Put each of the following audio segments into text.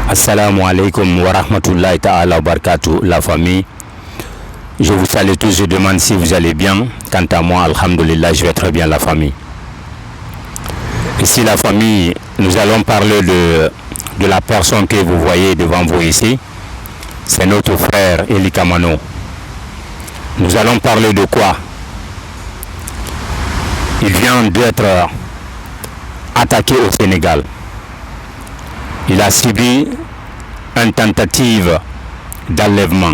Assalamu alaikum wa rahmatullahi ta'ala wa barakatuh, la famille. Je vous salue tous, je demande si vous allez bien. Quant à moi, alhamdulillah, je vais très bien, la famille. Ici, la famille, nous allons parler de la personne que vous voyez devant vous ici. C'est notre frère Eli Kamano. Nous allons parler de quoi? Il vient d'être attaqué au Sénégal. Il a subi une tentative d'enlèvement.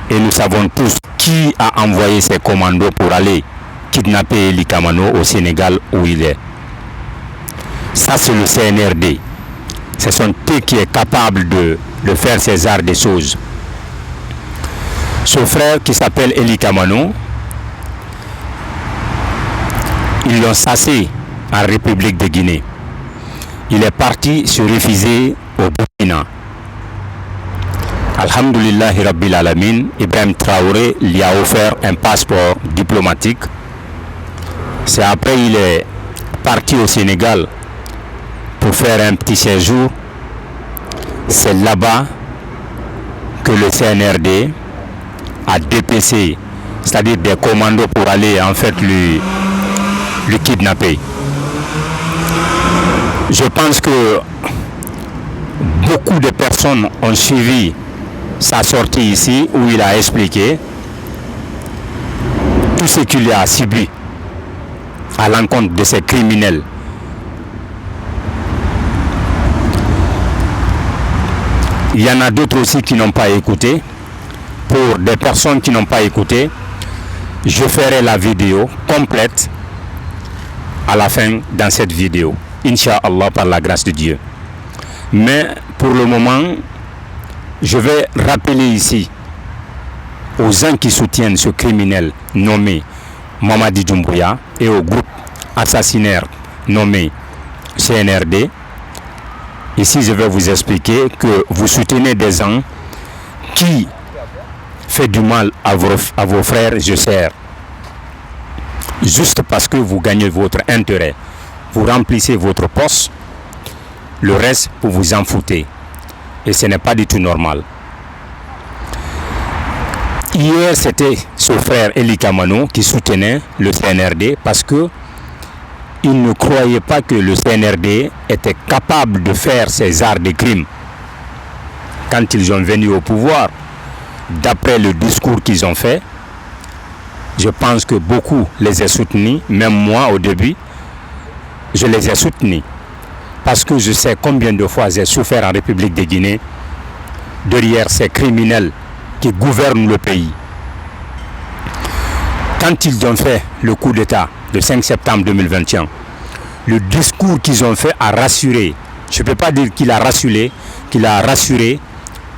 Et nous savons tous qui a envoyé ses commandos pour aller kidnapper Eli Kamano au Sénégal où il est. Ça, c'est le CNRD. C'est son T qui est capable de faire ces arts des choses. Ce frère qui s'appelle Eli Kamano, ils l'ont sassé en République de Guinée. Il est parti se réfugier au Burkina. Alhamdulillahi Rabbil Alamin, Ibrahim Traoré lui a offert un passeport diplomatique. C'est après il est parti au Sénégal pour faire un petit séjour. C'est là-bas que le CNRD a dépêché, c'est-à-dire des commandos pour aller en fait lui kidnapper. Je pense que beaucoup de personnes ont suivi sa sortie ici où il a expliqué tout ce qu'il a subi à l'encontre de ces criminels. Il y en a d'autres aussi qui n'ont pas écouté. Pour des personnes qui n'ont pas écouté, je ferai la vidéo complète à la fin dans cette vidéo. Inch'Allah, par la grâce de Dieu. Mais pour le moment, je vais rappeler ici aux gens qui soutiennent ce criminel nommé Mamadi Doumbouya et au groupe assassinaire nommé CNRD. Ici, je vais vous expliquer que vous soutenez des gens qui font du mal à vos frères et sœurs. Juste parce que vous gagnez votre intérêt. Vous remplissez votre poste, le reste, vous vous en foutez. Et ce n'est pas du tout normal. Hier, c'était ce frère Eli Kamano qui soutenait le CNRD parce que il ne croyait pas que le CNRD était capable de faire ces arts de crime. Quand ils sont venus au pouvoir, d'après le discours qu'ils ont fait, je pense que beaucoup les ont soutenus, même moi au début, je les ai soutenus parce que je sais combien de fois j'ai souffert en République de Guinée derrière ces criminels qui gouvernent le pays. Quand ils ont fait le coup d'État le 5 septembre 2021, le discours qu'ils ont fait a rassuré, je ne peux pas dire qu'il a rassuré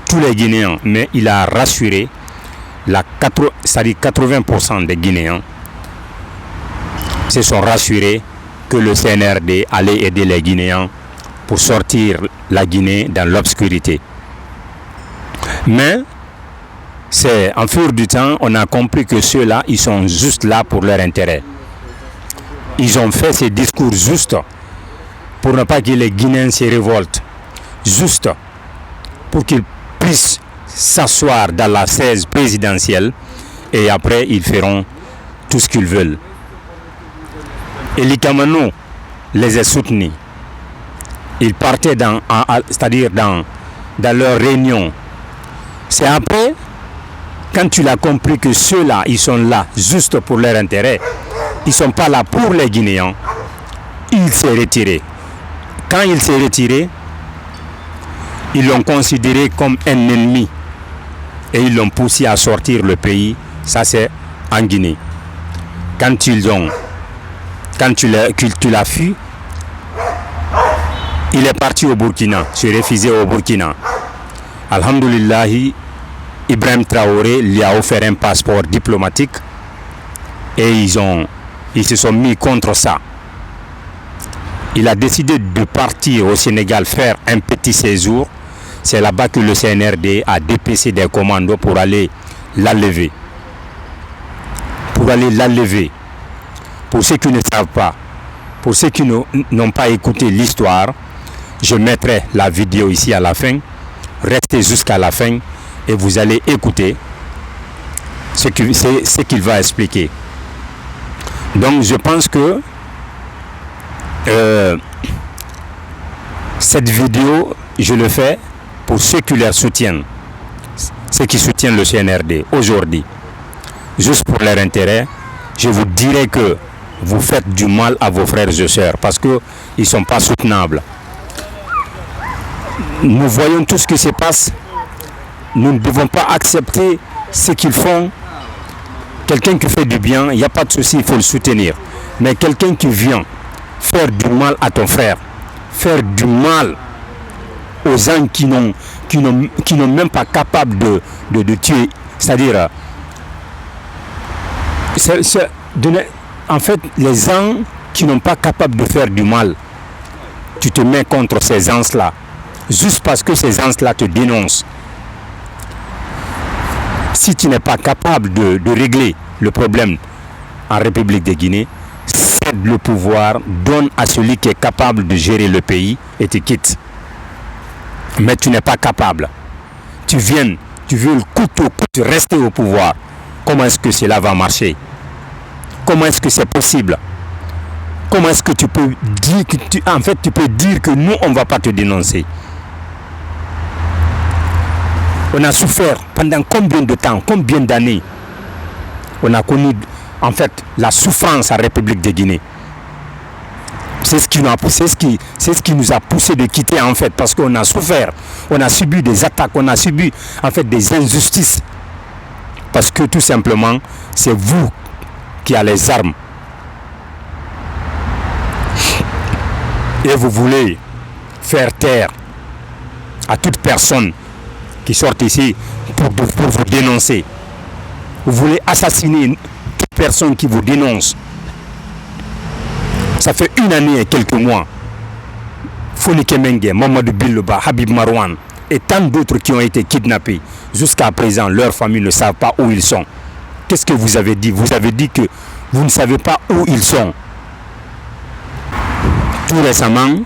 tous les Guinéens, mais il a rassuré c'est-à-dire 80% des Guinéens se sont rassurés que le CNRD allait aider les Guinéens pour sortir la Guinée dans l'obscurité. Mais c'est en fur du temps, on a compris que ceux-là, ils sont juste là pour leur intérêt. Ils ont fait ces discours juste pour ne pas que les Guinéens se révoltent, juste pour qu'ils puissent s'asseoir dans la chaise présidentielle et après ils feront tout ce qu'ils veulent. Eli Kamano les a soutenus. Ils partaient c'est-à-dire dans leur réunion. C'est après, quand tu l'as compris que ceux-là, ils sont là juste pour leur intérêt, ils ne sont pas là pour les Guinéens, il s'est retiré. Quand il s'est retiré, ils l'ont considéré comme un ennemi et ils l'ont poussé à sortir le pays. Ça, c'est en Guinée. Quand tu l'as fui, il est parti au Burkina, se réfugier au Burkina. Alhamdulillah, Ibrahim Traoré lui a offert un passeport diplomatique et ils se sont mis contre ça. Il a décidé de partir au Sénégal faire un petit séjour. C'est là-bas que le CNRD a dépêché des commandos pour aller l'enlever. Pour ceux qui ne savent pas, pour ceux qui n'ont pas écouté l'histoire, Je mettrai la vidéo ici à la fin. Restez jusqu'à la fin et vous allez écouter ce qu'il va expliquer. Donc je pense que cette vidéo, je le fais pour ceux qui leur soutiennent, ceux qui soutiennent le CNRD aujourd'hui. Juste pour leur intérêt, je vous dirai que vous faites du mal à vos frères et sœurs parce qu'ils ne sont pas soutenables. Nous voyons tout ce qui se passe. Nous ne devons pas accepter ce qu'ils font. Quelqu'un qui fait du bien, il n'y a pas de souci, il faut le soutenir. Mais quelqu'un qui vient faire du mal à ton frère, faire du mal aux gens qui n'ont même pas capable de tuer, c'est-à-dire, en fait, les gens qui n'ont pas capable de faire du mal, tu te mets contre ces gens-là, juste parce que ces gens-là te dénoncent. Si tu n'es pas capable de régler le problème en République de Guinée, cède le pouvoir, donne à celui qui est capable de gérer le pays et tu quittes. Mais tu n'es pas capable. Tu veux le couteau, rester au pouvoir. Comment est-ce que cela va marcher? Comment est-ce que c'est possible? Comment est-ce que tu peux dire que tu peux dire que nous, on ne va pas te dénoncer? On a souffert pendant combien de temps, combien d'années? On a connu en fait la souffrance en République de Guinée. C'est ce qui nous a poussé de quitter en fait, parce qu'on a souffert, on a subi des attaques, on a subi en fait des injustices. Parce que tout simplement, c'est vous qui avez les armes. Et vous voulez faire taire à toute personne qui sort ici pour vous dénoncer. Vous voulez assassiner toute personne qui vous dénonce. Ça fait 1 année et quelques mois. Fonike Mengue, Mamadou Biloba, Habib Marwan et tant d'autres qui ont été kidnappés. Jusqu'à présent, leurs familles ne savent pas où ils sont. Qu'est-ce que vous avez dit? Vous avez dit que vous ne savez pas où ils sont. Tout récemment,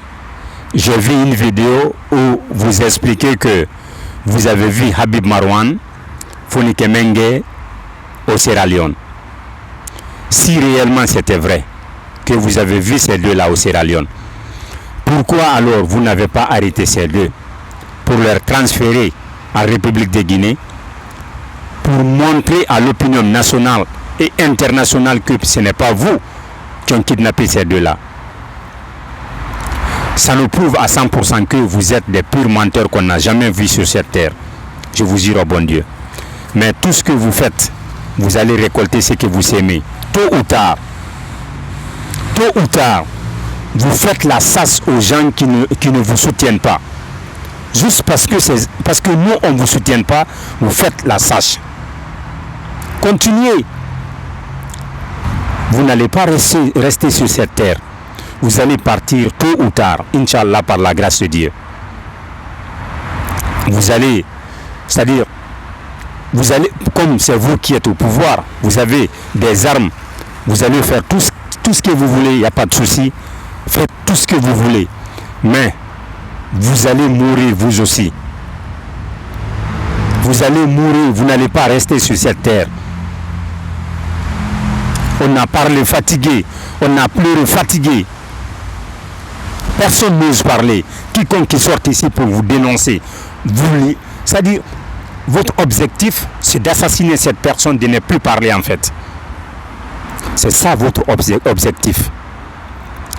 j'ai vu une vidéo où vous expliquez que vous avez vu Habib Marwan, Fonike Mengue au Sierra Leone. Si réellement c'était vrai que vous avez vu ces deux-là au Sierra Leone, pourquoi alors vous n'avez pas arrêté ces deux pour leur transférer en République de Guinée pour montrer à l'opinion nationale et internationale que ce n'est pas vous qui ont kidnappé ces deux-là? Ça nous prouve à 100% que vous êtes des purs menteurs qu'on n'a jamais vus sur cette terre. Je vous jure au bon Dieu. Mais tout ce que vous faites, vous allez récolter ce que vous sémez. Tôt ou tard, vous faites la chasse aux gens qui ne vous soutiennent pas. Juste parce que nous, on ne vous soutient pas, vous faites la chasse. Continuez. Vous n'allez pas rester sur cette terre. Vous allez partir tôt ou tard, Inch'Allah, par la grâce de Dieu. Vous allez, c'est-à-dire, comme c'est vous qui êtes au pouvoir, vous avez des armes, vous allez faire tout ce que vous voulez, il n'y a pas de souci, faites tout ce que vous voulez. Mais vous allez mourir vous aussi. Vous allez mourir, vous n'allez pas rester sur cette terre. On a parlé fatigué, on a pleuré fatigué. Personne n'ose parler. Quiconque qui sort ici pour vous dénoncer, c'est-à-dire, votre objectif, c'est d'assassiner cette personne, de ne plus parler en fait. C'est ça votre objectif.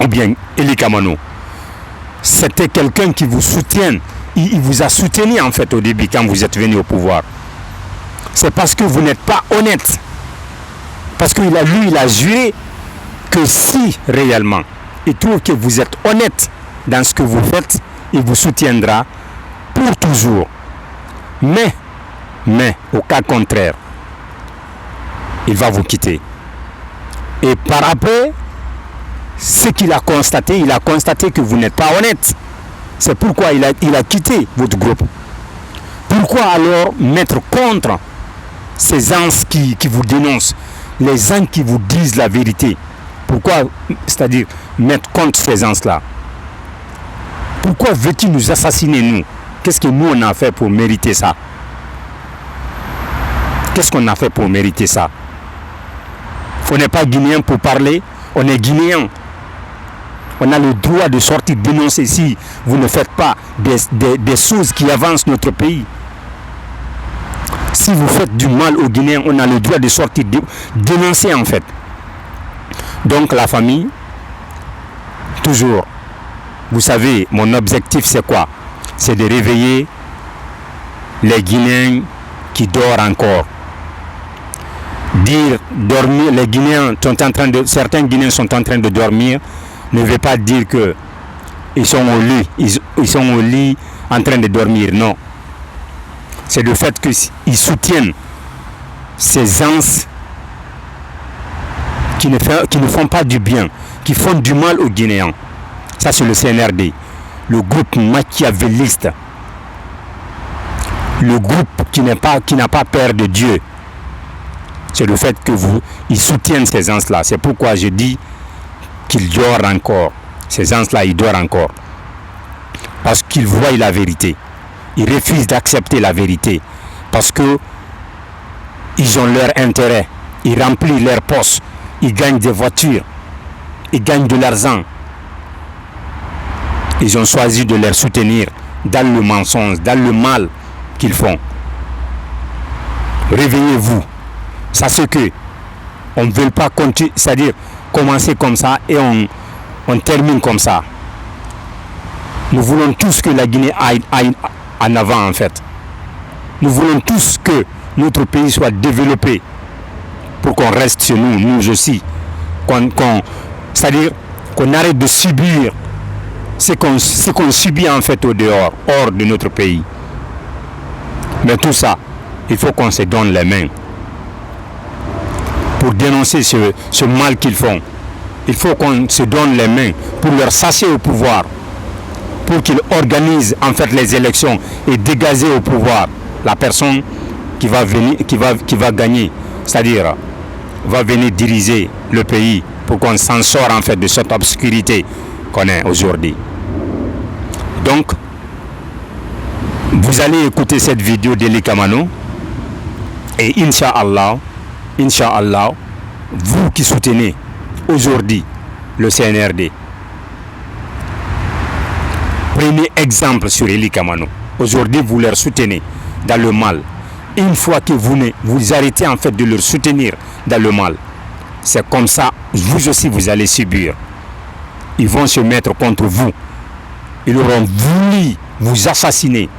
Ou bien, Eli Kamano, c'était quelqu'un qui vous soutient. Il vous a soutenu en fait au début quand vous êtes venu au pouvoir. C'est parce que vous n'êtes pas honnête. Parce que lui, il a juré que si réellement il trouve que vous êtes honnête dans ce que vous faites, il vous soutiendra pour toujours. Mais au cas contraire, il va vous quitter. Et par après, ce qu'il a constaté que vous n'êtes pas honnête. C'est pourquoi il a quitté votre groupe. Pourquoi alors mettre contre ces gens qui vous dénoncent, les gens qui vous disent la vérité? Pourquoi, c'est-à-dire, mettre contre ces gens-là? Pourquoi veux-tu nous assassiner, nous? Qu'est-ce que nous on a fait pour mériter ça? Qu'est-ce qu'on a fait pour mériter ça? On n'est pas guinéen pour parler, on est guinéen. On a le droit de sortir dénoncer si vous ne faites pas des choses qui avancent notre pays. Si vous faites du mal aux Guinéens, on a le droit de sortir dénoncer en fait. Donc la famille, toujours, vous savez, mon objectif c'est quoi? C'est de réveiller les Guinéens qui dorment encore. Dire dormir, les Guinéens sont en train de, certains Guinéens sont en train de dormir, ne veut pas dire que ils sont au lit, ils sont au lit en train de dormir, non. C'est le fait qu'ils soutiennent ces gens qui ne font pas du bien, qui font du mal aux Guinéens. Ça c'est le CNRD, le groupe machiavéliste, le groupe qui n'a pas peur de Dieu. C'est le fait que ils soutiennent ces gens-là. C'est pourquoi je dis qu'ils dorment encore. Ces gens-là, ils dorment encore. Parce qu'ils voient la vérité. Ils refusent d'accepter la vérité. Parce que ils ont leur intérêt. Ils remplissent leurs postes. Ils gagnent des voitures. Ils gagnent de l'argent. Ils ont choisi de les soutenir dans le mensonge, dans le mal qu'ils font. Réveillez-vous. Sachez que on ne veut pas continuer, c'est-à-dire commencer comme ça et on termine comme ça. Nous voulons tous que la Guinée aille en avant en fait. Nous voulons tous que notre pays soit développé pour qu'on reste chez nous, nous aussi. C'est-à-dire qu'on arrête de subir ce qu'on subit en fait au dehors, hors de notre pays. Mais tout ça, il faut qu'on se donne les mains. Pour dénoncer ce mal qu'ils font. Il faut qu'on se donne les mains pour leur sasser au pouvoir, pour qu'ils organisent en fait les élections et dégager au pouvoir la personne qui va venir, qui va gagner, c'est-à-dire va venir diriger le pays pour qu'on s'en sorte en fait de cette obscurité qu'on est aujourd'hui. Donc, vous allez écouter cette vidéo d'Ely Kamano et Inch'Allah, vous qui soutenez aujourd'hui le CNRD, prenez exemple sur Ely Kamano. Aujourd'hui, vous leur soutenez dans le mal. Une fois que vous arrêtez en fait de leur soutenir dans le mal, c'est comme ça, vous aussi vous allez subir. Ils vont se mettre contre vous. Ils auront voulu vous assassiner.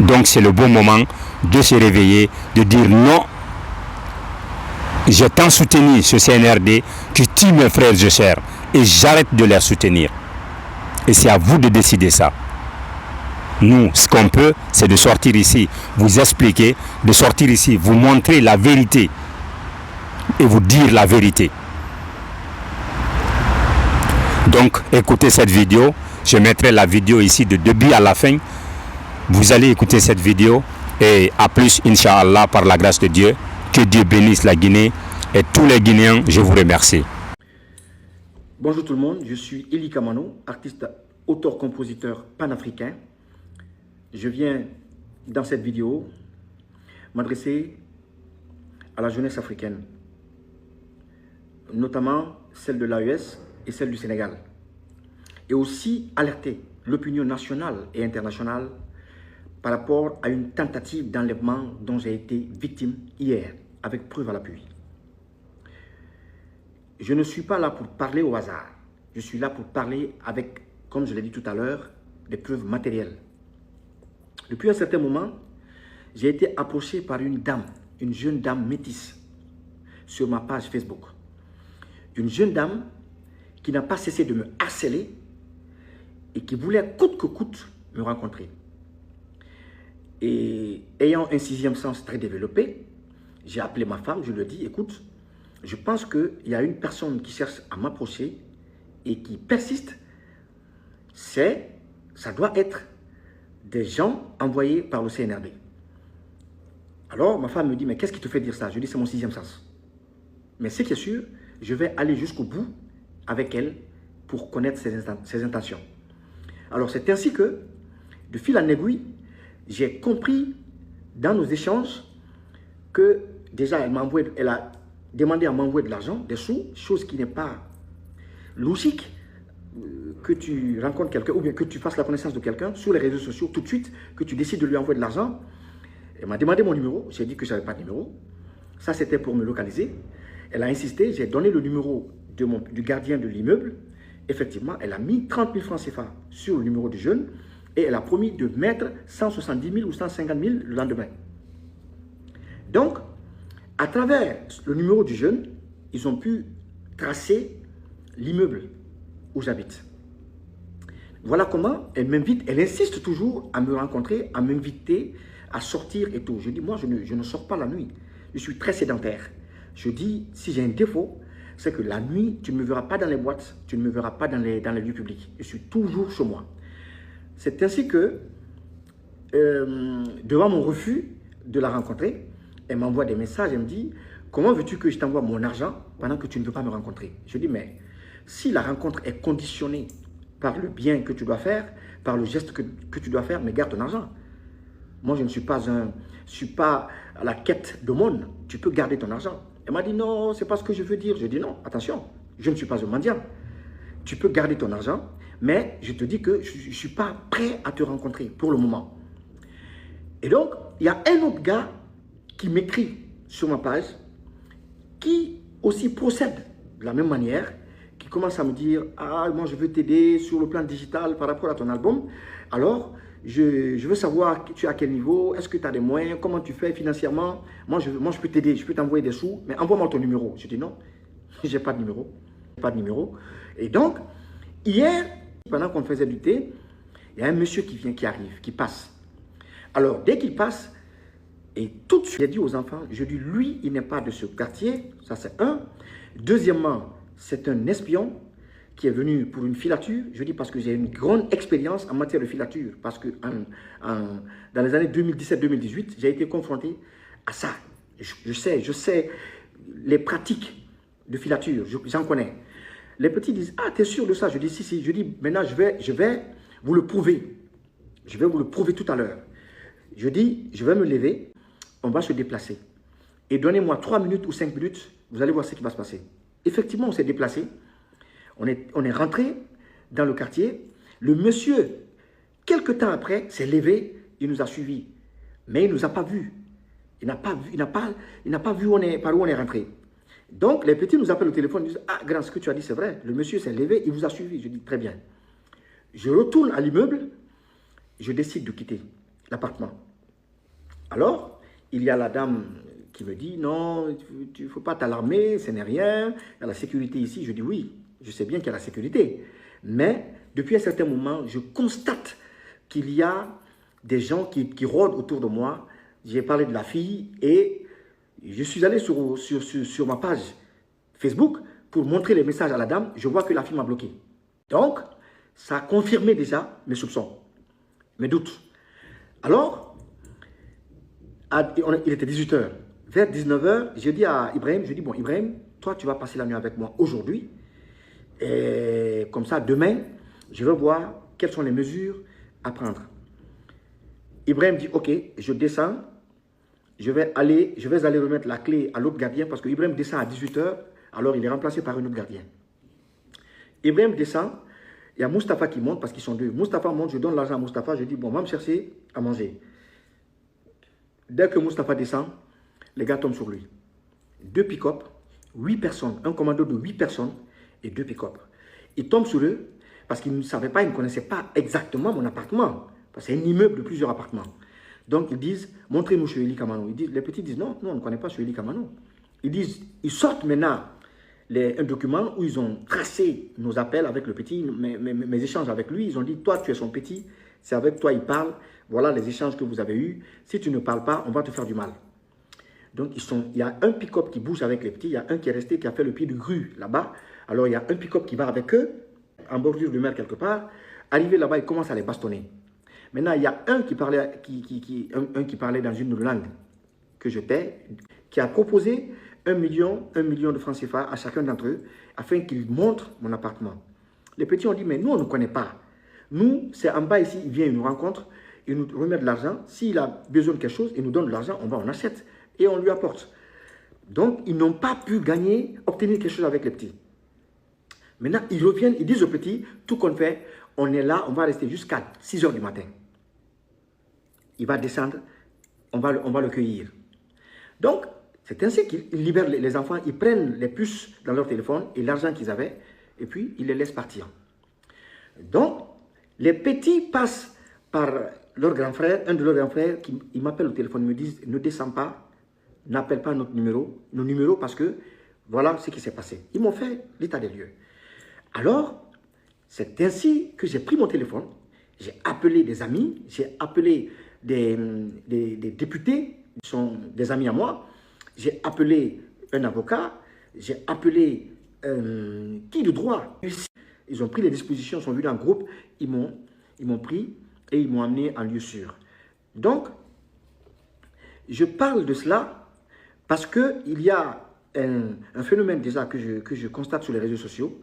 Donc c'est le bon moment de se réveiller, de dire non. J'ai tant soutenu ce CNRD qui tue mes frères et sœurs et j'arrête de les soutenir. Et c'est à vous de décider ça. Nous, ce qu'on peut, c'est de sortir ici, vous expliquer, de sortir ici, vous montrer la vérité et vous dire la vérité. Donc, écoutez cette vidéo. Je mettrai la vidéo ici de début à la fin. Vous allez écouter cette vidéo et à plus, Inch'Allah, par la grâce de Dieu. Que Dieu bénisse la Guinée et tous les Guinéens, je vous remercie. Bonjour tout le monde, je suis Ely Kamano, artiste, auteur, compositeur panafricain. Je viens dans cette vidéo m'adresser à la jeunesse africaine, notamment celle de l'AES et celle du Sénégal, et aussi alerter l'opinion nationale et internationale par rapport à une tentative d'enlèvement dont j'ai été victime hier, avec preuve à l'appui. Je ne suis pas là pour parler au hasard. Je suis là pour parler avec, comme je l'ai dit tout à l'heure, des preuves matérielles. Depuis un certain moment, j'ai été approché par une dame, une jeune dame métisse, sur ma page Facebook. Une jeune dame qui n'a pas cessé de me harceler et qui voulait coûte que coûte me rencontrer. Et ayant un sixième sens très développé, j'ai appelé ma femme, je lui ai dit, écoute, je pense qu'il y a une personne qui cherche à m'approcher et qui persiste. Ça doit être des gens envoyés par le CNRD. Alors ma femme me dit, mais qu'est-ce qui te fait dire ça? Je dis, c'est mon sixième sens. Mais ce qui est sûr, je vais aller jusqu'au bout avec elle pour connaître ses intentions. Alors c'est ainsi que, de fil en aiguille, j'ai compris dans nos échanges que déjà elle a demandé à m'envoyer de l'argent, des sous, chose qui n'est pas logique, que tu rencontres quelqu'un ou bien que tu fasses la connaissance de quelqu'un sur les réseaux sociaux tout de suite, que tu décides de lui envoyer de l'argent. Elle m'a demandé mon numéro, j'ai dit que je n'avais pas de numéro. Ça, c'était pour me localiser. Elle a insisté, j'ai donné le numéro du gardien de l'immeuble. Effectivement, elle a mis 30 000 francs CFA sur le numéro du jeune et elle a promis de mettre 170 000 ou 150 000 le lendemain. Donc, à travers le numéro du jeune, ils ont pu tracer l'immeuble où j'habite. Voilà comment elle m'invite, elle insiste toujours à me rencontrer, à m'inviter, à sortir et tout. Je dis, moi, je ne sors pas la nuit. Je suis très sédentaire. Je dis, si j'ai un défaut, c'est que la nuit, tu ne me verras pas dans les boîtes, tu ne me verras pas dans les lieux publics. Je suis toujours chez moi. C'est ainsi que, devant mon refus de la rencontrer, elle m'envoie des messages, elle me dit, comment veux-tu que je t'envoie mon argent pendant que tu ne veux pas me rencontrer? Je dis, mais si la rencontre est conditionnée par le bien que tu dois faire, par le geste que tu dois faire, mais garde ton argent. Moi, je ne suis pas à la quête de monde. Tu peux garder ton argent. Elle m'a dit, non, c'est pas ce que je veux dire. Je dis, non, attention, je ne suis pas un mendiant. Tu peux garder ton argent, mais je te dis que je ne suis pas prêt à te rencontrer pour le moment. Et donc, il y a un autre gars qui m'écrit sur ma page, qui aussi procède de la même manière, qui commence à me dire, ah, moi je veux t'aider sur le plan digital par rapport à ton album. Alors, je veux savoir tu es à quel niveau, est-ce que tu as des moyens, comment tu fais financièrement. Moi je peux t'aider, je peux t'envoyer des sous, mais envoie-moi ton numéro. Je dis non, j'ai pas de numéro. Pas de numéro. Et donc, hier, pendant qu'on faisait du thé, il y a un monsieur qui arrive, qui passe. Alors, dès qu'il passe, et tout de suite, j'ai dit aux enfants, je dis, lui, il n'est pas de ce quartier, ça c'est un. Deuxièmement, c'est un espion qui est venu pour une filature. Je dis parce que j'ai une grande expérience en matière de filature. Parce que dans les années 2017-2018, j'ai été confronté à ça. Je sais les pratiques de filature, j'en connais. Les petits disent, ah, tu es sûr de ça? Je dis, si. Je dis, maintenant, je vais vous le prouver. Je vais vous le prouver tout à l'heure. Je dis, je vais me lever, on va se déplacer. Et donnez-moi 3 minutes ou 5 minutes, vous allez voir ce qui va se passer. Effectivement, on s'est déplacé. On est rentré dans le quartier. Le monsieur, quelque temps après, s'est levé, il nous a suivis. Mais il ne nous a pas vus. Il n'a pas vu par où on est rentré. Donc, les petits nous appellent au téléphone, ils disent, ah, grand, ce que tu as dit, c'est vrai. Le monsieur s'est levé, il vous a suivi. Je dis, très bien. Je retourne à l'immeuble, je décide de quitter l'appartement. Alors, il y a la dame qui me dit, non, il ne faut pas t'alarmer, ce n'est rien, il y a la sécurité ici. Je dis, oui, je sais bien qu'il y a la sécurité. Mais, depuis un certain moment, je constate qu'il y a des gens qui rôdent autour de moi. J'ai parlé de la fille et je suis allé sur ma page Facebook pour montrer les messages à la dame. Je vois que la fille m'a bloqué. Donc, ça a confirmé déjà mes soupçons, mes doutes. Alors, il était 18 h. Vers 19 h, j'ai dit à Ibrahim, je dis, bon, Ibrahim, toi, tu vas passer la nuit avec moi aujourd'hui. Et comme ça, demain, je vais voir quelles sont les mesures à prendre. Ibrahim dit, ok, je descends. Je vais aller remettre la clé à l'autre gardien parce que Ibrahim descend à 18 h. Alors, il est remplacé par un autre gardien. Ibrahim descend. Il y a Mustapha qui monte parce qu'ils sont deux. Mustapha monte, je donne l'argent à Mustapha. Je dis, bon, va me chercher à manger. Dès que Mustapha descend, les gars tombent sur lui. 2 pick-up, 8 personnes, un commando de 8 personnes et 2 pick-up. Ils tombent sur eux parce qu'ils ne savaient pas, ils ne connaissaient pas exactement mon appartement. Parce que c'est un immeuble de plusieurs appartements. Donc ils disent, montrez-nous Choéli Kamano. Les petits disent, non, on ne connaît pas Choéli Kamano. Ils sortent maintenant un document où ils ont tracé nos appels avec le petit, mes échanges avec lui. Ils ont dit, toi tu es son petit, c'est avec toi il parle. Voilà les échanges que vous avez eus. Si tu ne parles pas, on va te faire du mal. Donc, il y a un pick-up qui bouge avec les petits. Il y a un qui est resté, qui a fait le pied de grue là-bas. Alors, il y a un pick-up qui va avec eux, en bordure de mer quelque part. Arrivé là-bas, il commence à les bastonner. Maintenant, il y a un qui parlait dans une langue que je tais, qui a proposé 1 million de francs CFA à chacun d'entre eux, afin qu'ils montrent mon appartement. Les petits ont dit, mais nous, on ne connaît pas. Nous, c'est en bas ici, il vient, il nous rencontre, il nous remet de l'argent. S'il a besoin de quelque chose, il nous donne de l'argent, on va, on achète et on lui apporte. Donc, ils n'ont pas pu gagner, obtenir quelque chose avec les petits. Maintenant, ils reviennent, ils disent aux petits, tout qu'on fait, on est là, on va rester jusqu'à 6 h du matin. Il va descendre, on va le cueillir. Donc, c'est ainsi qu'ils libèrent les enfants, ils prennent les puces dans leur téléphone et l'argent qu'ils avaient, et puis ils les laissent partir. Donc, les petits passent par leur grand frère, un de leurs grands frères, il m'appelle au téléphone, il me dit, ne descends pas, n'appelle pas nos numéros parce que voilà ce qui s'est passé. Ils m'ont fait l'état des lieux. Alors, c'est ainsi que j'ai pris mon téléphone, j'ai appelé des amis, j'ai appelé des députés, qui sont des amis à moi, j'ai appelé un avocat, j'ai appelé qui de droit. Ils ont pris les dispositions, sont venus en groupe, ils m'ont pris et ils m'ont amené en lieu sûr. Donc, je parle de cela parce qu'il y a un phénomène déjà que je constate sur les réseaux sociaux,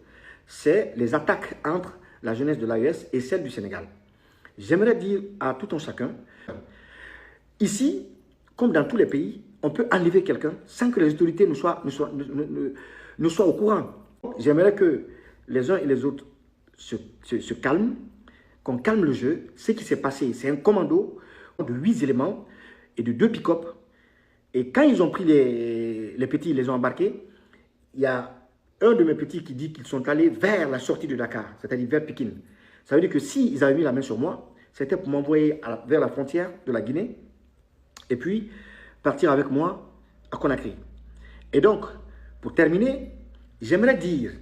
c'est les attaques entre la jeunesse de l'AES et celle du Sénégal. J'aimerais dire à tout un chacun, ici, comme dans tous les pays, on peut enlever quelqu'un sans que les autorités ne soient au courant. J'aimerais que les uns et les autres se calment, qu'on calme le jeu. Ce qui s'est passé, c'est un commando de 8 éléments et de 2 pick-up. Et quand ils ont pris les petits, ils les ont embarqués, il y a un de mes petits qui dit qu'ils sont allés vers la sortie de Dakar, c'est-à-dire vers Pékin. Ça veut dire que s'ils avaient mis la main sur moi, c'était pour m'envoyer vers la frontière de la Guinée et puis partir avec moi à Conakry. Et donc, pour terminer, j'aimerais dire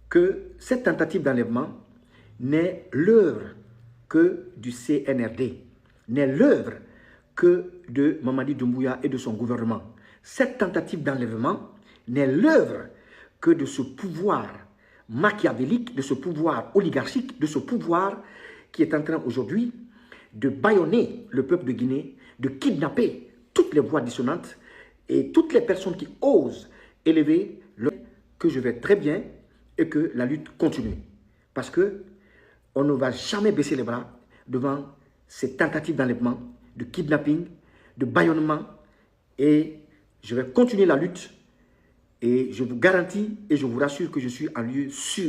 que cette tentative d'enlèvement n'est l'œuvre que du CNRD, n'est l'œuvre que de Mamadi Doumbouya et de son gouvernement. Cette tentative d'enlèvement n'est l'œuvre que de ce pouvoir machiavélique, de ce pouvoir oligarchique, de ce pouvoir qui est en train aujourd'hui de bâillonner le peuple de Guinée, de kidnapper toutes les voix dissonantes et toutes les personnes qui osent élever le que je vais très bien et que la lutte continue. Parce que on ne va jamais baisser les bras devant ces tentatives d'enlèvement, de kidnapping, de bâillonnement, et je vais continuer la lutte et je vous garantis et je vous rassure que je suis en lieu sûr.